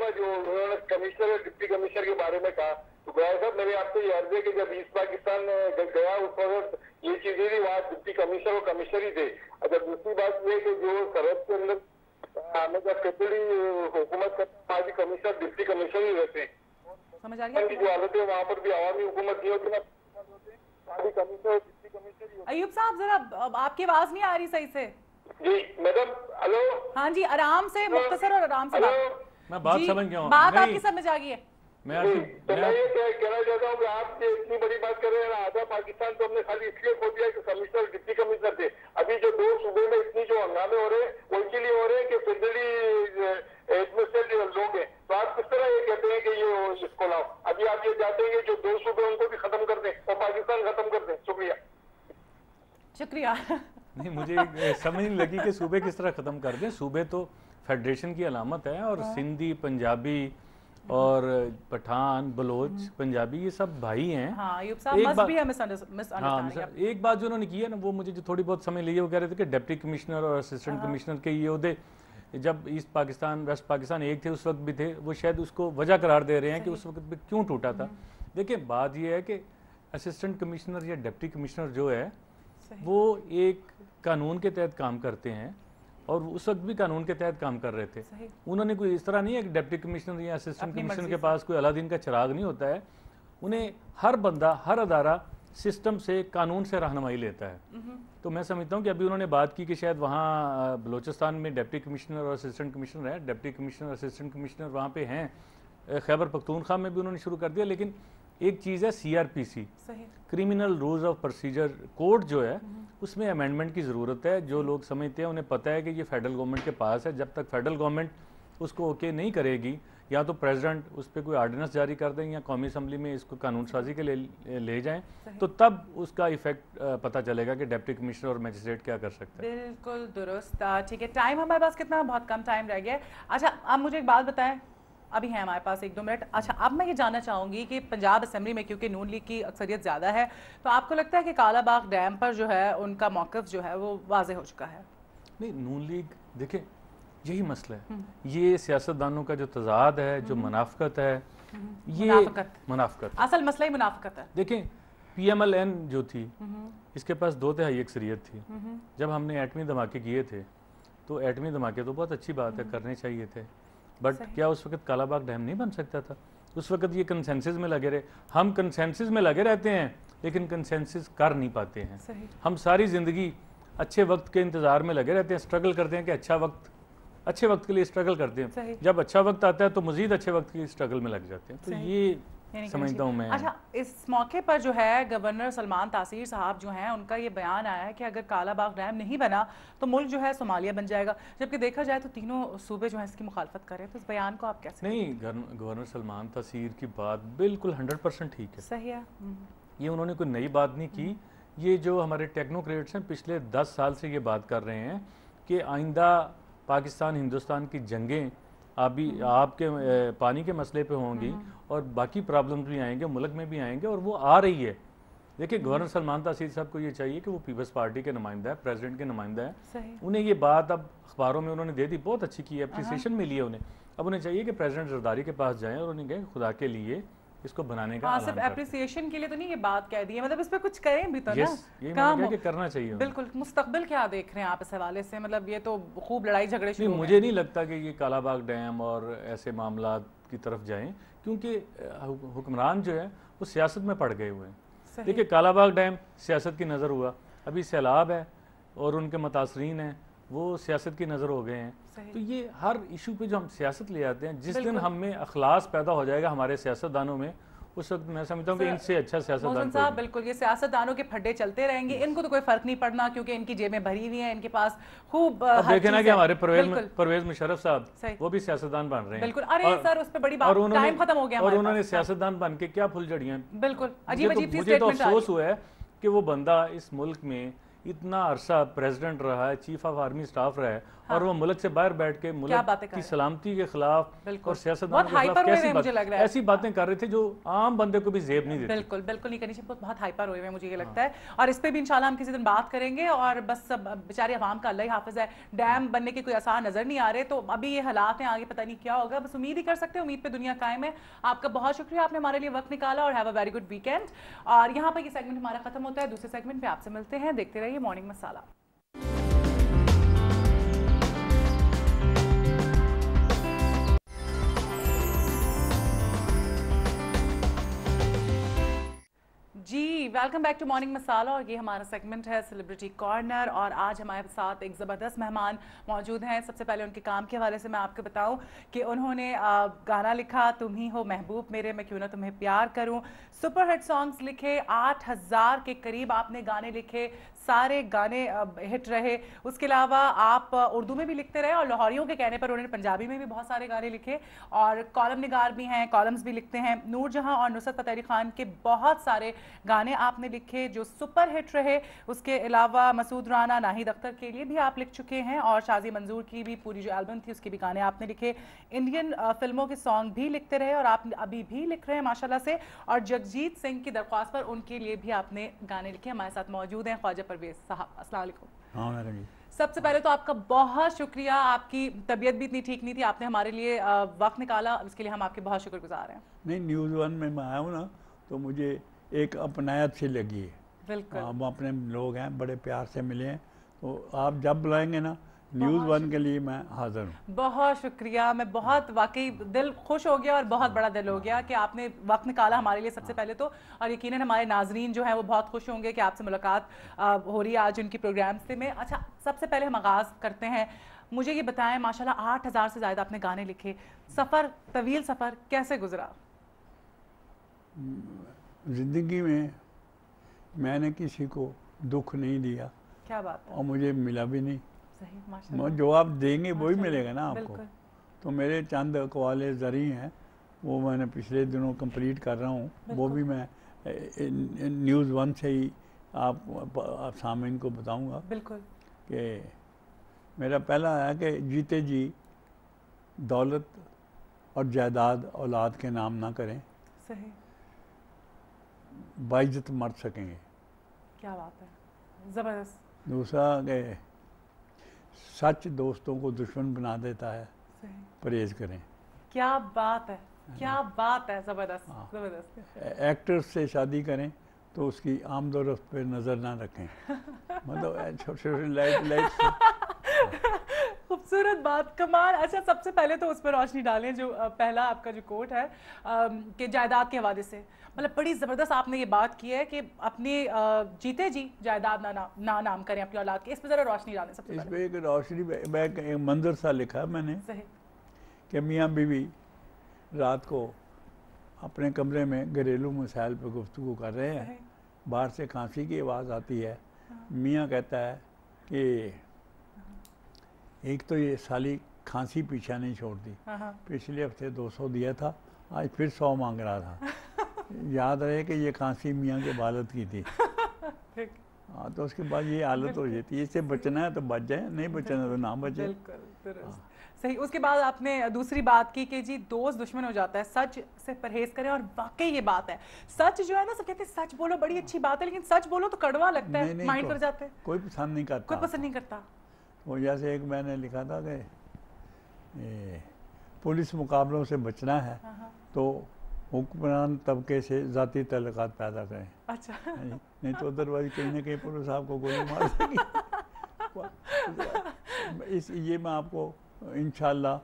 था जो उन्होंने कमिश्नर और डिप्टी कमिश्नर के बारे में कहा, तो गया साहब मेरे आपसे ये अर्ज है कि जब ईस्ट पाकिस्तान गया उस वक्त ये चीजें थी, वहाँ डिप्टी कमिश्नर और कमिश्नर ही थे। अच्छा दूसरी बात ये कि जो सरहद के अंदर जब कचड़ी हुकूमत करता है, कमिश्नर डिप्टी कमिश्नर ही रहते हैं, समझ आ गया जो हालत है वहाँ पर भी आवामी हुकूमत नहीं होती ना, कमिश्नर और डिप्टी कमिश्नर ही। अयूब साहब जरा आपकी आवाज नहीं आ रही सही से। जी मैडम, हेलो। हाँ जी, आराम से, मुख्तसर और आराम से मैं बात समझ गया हूँ, बात आपकी समझ आ गई है। तो मैं ये कहना चाहता हूँ कि आप इतनी बड़ी बात कर रहे हैं, आधा पाकिस्तान तो हमने खाली इसलिए खो दिया कि कमिश्नर डिप्टी कमिश्नर थे। अभी जो 2 सूबे में इतनी जो हंगामे हो रहे हैं वो इसीलिए हो रहे हैं कि फेडरली एडमिनिस्ट्रेटिव लोग हैं, तो आप किस तरह ये कहते हैं कि ये इसको लाओ। अभी आप ये चाहते हैं कि जो 2 सूबे उनको भी खत्म कर दें और पाकिस्तान खत्म कर दें। शुक्रिया। शुक्रिया। नहीं, मुझे समझ नहीं लगी कि सूबे किस तरह ख़त्म कर दें। सूबे तो फेडरेशन की अलामत है, और सिंधी, पंजाबी और पठान, बलोच, पंजाबी ये सब भाई हैं। हाँ, एक बात जो उन्होंने की है ना, वो मुझे जो थोड़ी बहुत समझ ली है, वो कह रहे थे कि डिप्टी कमिश्नर और असिस्टेंट कमिश्नर के ये ओहदे जब ईस्ट पाकिस्तान वेस्ट पाकिस्तान एक थे उस वक्त भी थे, वो शायद उसको वजह करार दे रहे हैं कि उस वक्त भी क्यों टूटा था। देखिए बात ये है कि असिस्टेंट कमिश्नर या डिप्टी कमिश्नर जो है वो एक कानून के तहत काम करते हैं, और उस वक्त भी कानून के तहत काम कर रहे थे। उन्होंने कोई इस तरह नहीं है कि डिप्टी कमिश्नर या असिस्टेंट कमिश्नर के पास कोई अलादीन का चिराग नहीं होता है। उन्हें हर बंदा, हर अदारा सिस्टम से, कानून से रहनुमाई लेता है। तो मैं समझता हूँ कि अभी उन्होंने बात की कि शायद वहाँ बलोचिस्तान में डिप्टी कमिश्नर और असिस्टेंट कमिश्नर है, डिप्टी कमिश्नर असिस्टेंट कमिश्नर वहाँ पे हैं। खैबर पख्तूनख्वा में भी उन्होंने शुरू कर दिया। लेकिन एक चीज़ है CRPC, criminal rules of procedure code जो है, उसमें अमेंडमेंट की ज़रूरत है। जो लोग समझते हैं, उन्हें पता है कि ये फेडरल गवर्नमेंट के पास है, जब तक फेडरल गवर्नमेंट उसको ओके नहीं करेगी, या तो प्रेसिडेंट उस पर कोई आर्डिनेंस जारी कर दें या कौमी असम्बली में इसको कानून साजी के लिए ले जाएं, तो तब उसका इफेक्ट पता चलेगा कि डिप्टी कमिश्नर और मजिस्ट्रेट क्या कर सकते हैं। बिल्कुल दुरुस्त। ठीक है, टाइम हमारे पास कितना, बहुत कम टाइम रह गया है। अच्छा आप मुझे एक बात बताएं, अभी है हमारे पास 1-2 मिनट। अच्छा अब मैं ये जानना चाहूँगी कि पंजाब असेंबली में क्योंकि नून लीग की अक्सरियत ज़्यादा है, तो आपको लगता है कि कालाबाग डैम पर जो है उनका मौक़िफ़ जो है वो वाज़ेह हो चुका है? नहीं, नून लीग देखिए यही मसला है, ये सियासतदानों का जो तजाद है, जो मुनाफकत है, ये मुनाफकत असल मसला ही मुनाफकत है। देखें PMLN जो थी, इसके पास 2/3 अक्सरियत थी। जब हमने एटमी धमाके किए थे, तो एटमी धमाके तो बहुत अच्छी बात है, करने चाहिए थे, बट क्या उस वक्त कालाबाग डैम नहीं बन सकता था? उस वक्त ये कंसेंसस में लगे रहे। हम कंसेंसस में लगे रहते हैं लेकिन कंसेंसस कर नहीं पाते हैं। हम सारी ज़िंदगी अच्छे वक्त के इंतज़ार में लगे रहते हैं, स्ट्रगल करते हैं कि अच्छे वक्त के लिए स्ट्रगल करते हैं। जब अच्छा वक्त आता है तो मज़ीद अच्छे वक्त के लिए स्ट्रगल में लग जाते हैं। तो ये समझता हूँ मैं। अच्छा इस मौके पर जो है गवर्नर सलमान तासीर साहब जो हैं, उनका ये बयान आया है कि अगर कालाबाग डैम नहीं बना तो मुल्क जो है सोमालिया बन जाएगा, जबकि देखा जाए तो तीनों सूबे जो हैं इसकी मुखालफत कर रहे हैं। तो इस बयान को आप कैसे? नहीं, गवर्नर सलमान तासीर की बात बिल्कुल 100% ठीक है, सही है। ये उन्होंने कोई नई बात नहीं की। ये जो हमारे टेक्नोक्रेट्स हैं पिछले 10 साल से ये बात कर रहे हैं कि आइंदा पाकिस्तान हिंदुस्तान की जंगें अभी आपके पानी के मसले पे होंगी और बाकी प्रॉब्लम्स भी आएंगे, मुल्क में भी आएंगे, और वो आ रही है। देखिए गवर्नर सलमान तासीर साहब को ये चाहिए कि वो पीपल्स पार्टी के नुमाइंदा है, प्रेसिडेंट के नुमाइंदा है। उन्हें ये बात अब अखबारों में उन्होंने दे दी, बहुत अच्छी की है, अप्रिसिएशन मिली है उन्हें। अब उन्हें चाहिए कि प्रेसिडेंट जरदारी के पास जाएं और उन्हें कहें खुदा के लिए इसको बनाने का सिर्फ एप्रिसिएशन के लिए तो नहीं ये बात कह दी है, मतलब इस पे कुछ करें भी तो ना, ये काम करना चाहिए। बिल्कुल। मुस्तकबिल क्या देख रहे हैं आप इस हवाले से? मतलब ये तो खूब लड़ाई झगड़े शुरू हो गए। मुझे नहीं लगता कि ये कालाबाग डैम और ऐसे मामला की तरफ जाएं, क्योंकि हुक्मरान जो है वो सियासत में पड़ गए हुए हैं। देखिए कालाबाग डैम सियासत की नज़र हुआ, अभी सैलाब है और उनके मुतासरीन हैं वो सियासत की नज़र हो गए हैं। तो ये हर इशू पे जो हम सियासत ले आते हैं, जिस दिन हम में अखलास पैदा हो जाएगा हमारे सियासतदानों में, उस वक्त मैं समझता हूँ कि इनसे अच्छा सियासतदान साहब बिल्कुल ये सियासतदानों के फड्डे चलते रहेंगे, इनको तो कोई फर्क नहीं पड़ना क्योंकि इनकी जेबें भरी हुई हैं, इनके पास खूब। देखे ना कि हमारे परवेज मुशर्रफ साहब वो भी सियासतदान बन रहे हैं। बिल्कुल। अरे सर उस पर बड़ी बात, टाइम खत्म हो गया और उन्होंने सियासतदान बन के क्या फुलझड़ियां। बिल्कुल अजीब अजीब सी मुझे तो अफसोस हुआ है कि वो बंदा इस मुल्क में इतना अरसा प्रेसिडेंट रहा है, चीफ ऑफ आर्मी स्टाफ रहा है, और वो मुल्क से बाहर बैठ के मुल्क की सलामती के खिलाफ और सियासतदानों के खिलाफ कैसी ऐसी बातें कर रहे थे जो आम बंदे को भी जेब नहीं देती। बिल्कुल बिल्कुल नहीं करनी चाहिए, बहुत हाइपर हुए हैं मुझे ये लगता है। और इस पे भी इंशाल्लाह हम किसी दिन बात करेंगे। और बस बेचारे अवाम का अल्लाह ही हाफिज है, डैम बनने के कोई आसार नजर नहीं आ रहे, तो अभी ये हालात हैं, आगे पता नहीं क्या होगा, बस उम्मीद ही कर सकते हैं, उम्मीद पे दुनिया कायम है। आपका बहुत शुक्रिया, आपने हमारे लिए वक्त निकाला, और have a very good weekend. और यहाँ पर ये सेगमेंट हमारा खत्म होता है, दूसरे सेगमेंट पे आपसे मिलते हैं, देखते रहिए मॉर्निंग मसाला। जी welcome back to morning masala, और ये हमारा सेगमेंट है सेलिब्रिटी कॉर्नर। और आज हमारे साथ एक ज़बरदस्त मेहमान मौजूद हैं। सबसे पहले उनके काम के हवाले से मैं आपको बताऊं कि उन्होंने गाना लिखा तुम ही हो महबूब मेरे, मैं क्यों ना तुम्हें प्यार करूं, सुपर हिट सॉन्ग्स लिखे, 8000 के करीब आपने गाने लिखे, सारे गाने हिट रहे। उसके अलावा आप उर्दू में भी लिखते रहे, और लाहौरियों के कहने पर उन्होंने पंजाबी में भी बहुत सारे गाने लिखे, और कॉलम निगार भी हैं, कॉलम्स भी लिखते हैं। नूरजहां और नुसरत फ़तेह अली खान के बहुत सारे गाने आपने लिखे जो सुपर हिट रहे। उसके अलावा मसूद राना, नाहिद अख्तर के लिए भी आप लिख चुके हैं, और शाजी मंजूर की भी पूरी जो एल्बम थी उसके भी गाने आपने लिखे। इंडियन फिल्मों के सॉन्ग भी लिखते रहे, और आप अभी भी लिख रहे हैं माशाल्लाह से। और जगजीत सिंह की दरख्वास्त पर उनके लिए भी आपने गाने लिखे। हमारे साथ मौजूद हैं ख्वाजा परवेज साहब, अस्सलाम वालेकुम। हाँ मैडम जी, सबसे पहले तो आपका बहुत शुक्रिया, आपकी तबीयत भी इतनी ठीक नहीं थी, आपने हमारे लिए वक्त निकाला, उसके लिए हम आपके बहुत शुक्रगुजार हैं। नहीं, न्यूज़ वन में मैं आया हूँ ना, तो मुझे एक अपनायत सी लगी है। बिल्कुल, हम अपने लोग हैं, बड़े प्यार से मिले हैं, तो आप जब बुलाएंगे ना न्यूज़ वन के लिए मैं हाजिर हूँ। बहुत शुक्रिया, मैं बहुत वाकई दिल खुश हो गया, और बहुत बड़ा दिल हो गया कि आपने वक्त निकाला हमारे लिए सबसे पहले तो। और यकीनन हमारे नाजरीन जो हैं वो बहुत खुश होंगे कि आपसे मुलाकात हो रही है आज उनकी प्रोग्राम से में। अच्छा, सबसे पहले हम आगाज़ करते हैं, मुझे ये बताएं, माशाल्लाह 8000 से ज़्यादा आपने गाने लिखे, सफ़र, तवील सफ़र कैसे गुजरा? ज़िंदगी में मैंने किसी को दुख नहीं दिया, क्या बात है, और मुझे मिला भी नहीं। सही, माशाल्लाह। जो आप देंगे वही मिलेगा ना आपको। बिल्कुल। तो मेरे चंद अक़वाले ज़री हैं, वो मैंने पिछले दिनों कंप्लीट कर रहा हूँ, वो भी मैं न्यूज़ वन से ही आप सामईन को बताऊँगा। बिल्कुल। कि मेरा पहला है कि जीते जी दौलत और जायदाद औलाद के नाम ना करें, सही, बाइज्जत मर सकेंगे। क्या बात है, ज़बरदस्त। दूसरा कि सच दोस्तों को दुश्मन बना देता है, सही, परहेज करें। क्या बात है, क्या बात है, ज़बरदस्त, ज़बरदस्त। एक्टर्स से शादी करें तो उसकी आमद और रफ्त पे नज़र ना रखें। मतलब छोटे छोटे लाइट खूबसूरत बात, कमाल। अच्छा, सबसे पहले तो उस पर रोशनी डालें जो पहला आपका जो कोट है कि जायदाद के हवाले से, मतलब बड़ी ज़बरदस्त आपने ये बात की है कि अपने जीते जी जायदाद ना नाम करें अपनी औलाद के। इस पर ज़रा रोशनी डालें सबसे इस पहले। पर एक रोशनी एक मंजर सा लिखा मैंने सही, कि मियाँ बीवी रात को अपने कमरे में घरेलू मसाइल पर गुफ्तगू कर रहे हैं, सही, बाहर से खांसी की आवाज़ आती है। मियाँ कहता है कि एक तो ये साली खांसी पीछा नहीं छोड़ती, हाँ, पिछले हफ्ते 200 दिया था, आज फिर 100 मांग रहा था। याद रहे कि ये खांसी मियाँ के बालत की थी। ठीक, हाँ, तो उसके बाद ये हालत हो जाती है। इससे बचना है तो बच जाए, नहीं बचना तो ना बचे। बिल्कुल दुरुस्त, सही। उसके बाद आपने दूसरी बात की कि जी दोस्त दुश्मन हो जाता है, सच से परहेज करें। और वाकई ये बात है, सच जो है ना, सब कहते हैं सच बोलो बड़ी अच्छी बात है, लेकिन सच बोलो तो कड़वा लगता है, माइंड पर जाते हैं, कोई पसंद नहीं करता, कोई पसंद नहीं करता। वो जैसे एक मैंने लिखा था कि पुलिस मुकाबलों से बचना है तो हुक्मरान तबके से ज़ाती तल्लुकात पैदा करें। अच्छा, नहीं तो अदरवाइज कहीं ना कहीं पुलिस आपको गोली मार देगी। ये मैं आपको इंशाल्लाह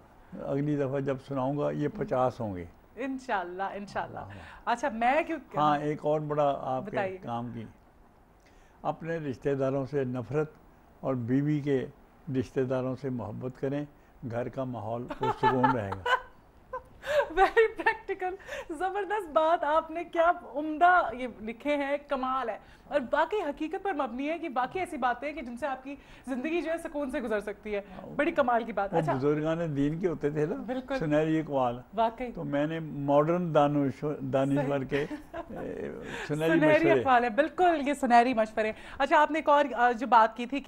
अगली दफ़ा जब सुनाऊंगा ये 50 होंगे इंशाल्लाह, इंशाल्लाह। अच्छा, मैं क्यों, हाँ, एक और बड़ा आपके बताइए। काम की, अपने रिश्तेदारों से नफ़रत और बीवी के रिश्तेदारों से मोहब्बत करें, घर का माहौल पुरसुकून रहेगा। वेरी प्रैक्टिकल, जबरदस्त बात आपने, क्या उम्दा ये लिखे हैं, कमाल है। और बाकी हकीकत पर मबनी है कि बाकी ऐसी बातें हैं कि जिनसे आपकी जिंदगी जो है सुकून से गुजर सकती है, बड़ी कमाल की बात। वो अच्छा, बुजुर्गान दीन के होते थे ना, बिल्कुल। सुनहरी इकबाल, वाकई तो मैंने मॉडर्न दानिश्वर के सुनहरी सुनहरी मशवरे। अखबार है, बिल्कुल ये सुनहरी मशवरे। अच्छा, आपने एक और जो बात की थी कि